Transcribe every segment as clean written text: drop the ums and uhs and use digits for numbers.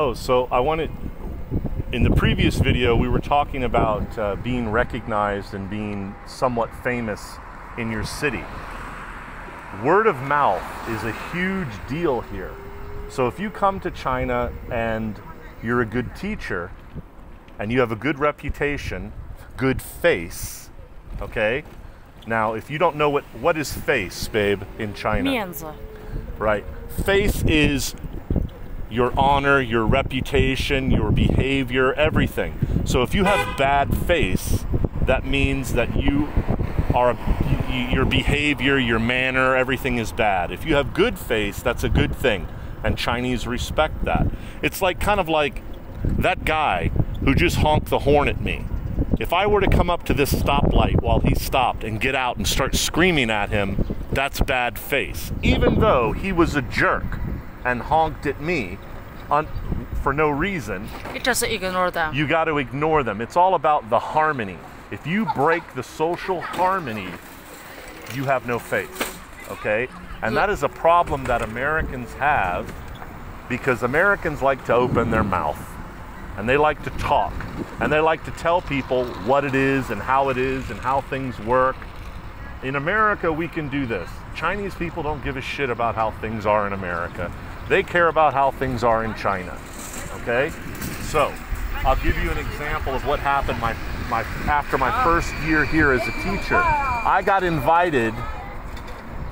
Oh, so I wanted, in the previous video, we were talking about being recognized and being somewhat famous in your city. Word of mouth is a huge deal here. So if you come to China and you're a good teacher and you have a good reputation, good face, okay? Now, if you don't know what is face, babe, in China? 面子. Right. Face is your honor, your reputation, your behavior, everything. So if you have bad face, that means that you are, your behavior, your manner, everything is bad. If you have good face, that's a good thing. And Chinese respect that. It's like kind of like that guy who just honked the horn at me. If I were to come up to this stoplight while he stopped and get out and start screaming at him, that's bad face. Even though he was a jerk and honked at me for no reason, You just ignore them. you got to ignore them. It's all about the harmony. If you break the social harmony, you have no face, okay? And that is a problem that Americans have, because Americans like to open their mouth and they like to talk and they like to tell people what it is and how things work. In America, we can do this. Chinese people don't give a shit about how things are in America. They care about how things are in China, okay? So, I'll give you an example of what happened after my first year here as a teacher. I got invited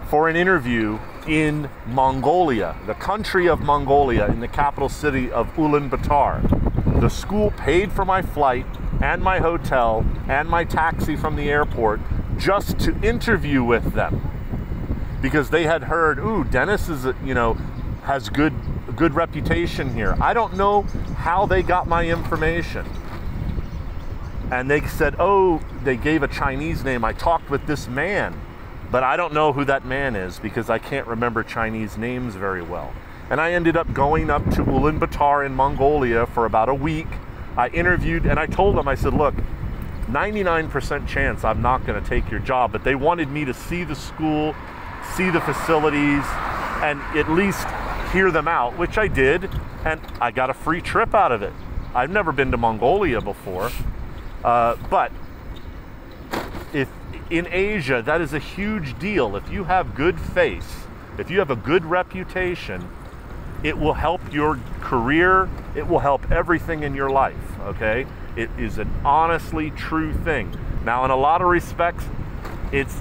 for an interview in Mongolia, the country of Mongolia, in the capital city of Ulaanbaatar. The school paid for my flight and my hotel and my taxi from the airport just to interview with them, because they had heard, ooh, Dennis is, has good reputation here. I don't know how they got my information. And they said, oh, they gave a Chinese name. I talked with this man, but I don't know who that man is because I can't remember Chinese names very well. And I ended up going up to Ulaanbaatar in Mongolia for about a week. I interviewed and I told them, I said, look, 99% chance I'm not going to take your job, but they wanted me to see the school, see the facilities, and at least hear them out, which I did, and I got a free trip out of it. I've never been to Mongolia before, but if in Asia, that is a huge deal. If you have good face, if you have a good reputation, it will help your career, it will help everything in your life, okay? It is an honestly true thing. Now, in a lot of respects, it's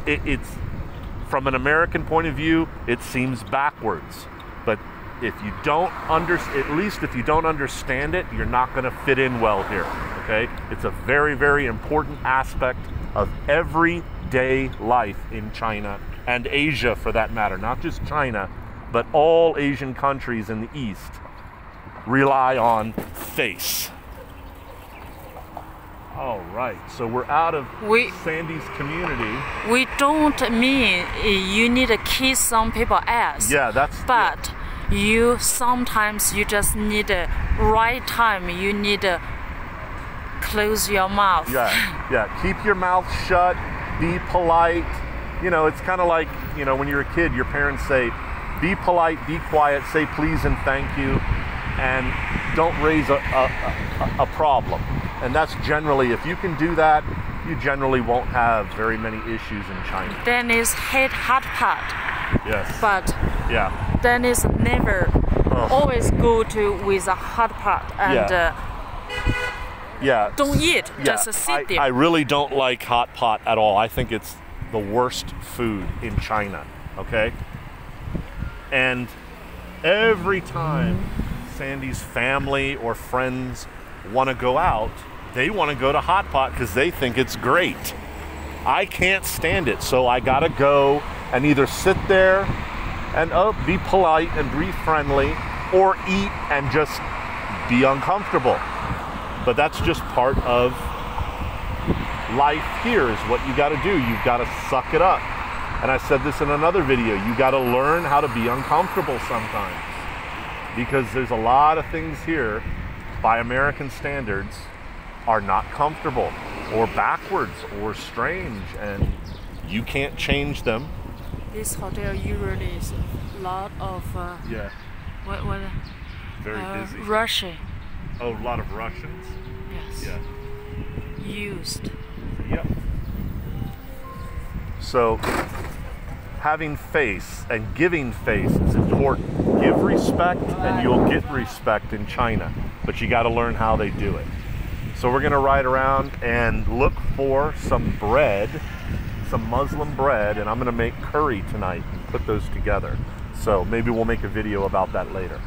from an American point of view, it seems backwards. But if you don't at least if you don't understand it, you're not going to fit in well here, okay? It's a very, very important aspect of everyday life in China and Asia, for that matter. Not just China, but all Asian countries in the East rely on face. All right, so we're out of Sandy's community. We don't mean you need to kiss some people's ass. Yeah, that's... But sometimes you just need the right time. You need to close your mouth. Yeah. Keep your mouth shut. Be polite. It's kind of like, when you're a kid, your parents say, be polite, be quiet, say please and thank you, and don't raise a problem. And that's generally, if you can do that, you generally won't have very many issues in China. Dennis hate hot pot. Yes. But yeah, Dennis never always go with a hot pot and don't eat, just sit there. I really don't like hot pot at all. I think it's the worst food in China, okay? And every time Sandy's family or friends want to go out, they want to go to hot pot because they think it's great. I can't stand it, so I gotta go and either sit there and be polite and be friendly, or eat and just be uncomfortable. But that's just part of life here, is what you gotta do. You've gotta suck it up. And I said this in another video, you gotta learn how to be uncomfortable sometimes, because there's a lot of things here, by American standards, are not comfortable or backwards or strange, and you can't change them. This hotel usually is a lot of Very busy. Russian. Oh, a lot of Russians? Yes. Yeah. Used. Yep. So, having face and giving face is important. Give respect and you'll get respect in China, but you got to learn how they do it. So we're going to ride around and look for some bread, some Muslim bread, and I'm going to make curry tonight and put those together. So maybe we'll make a video about that later.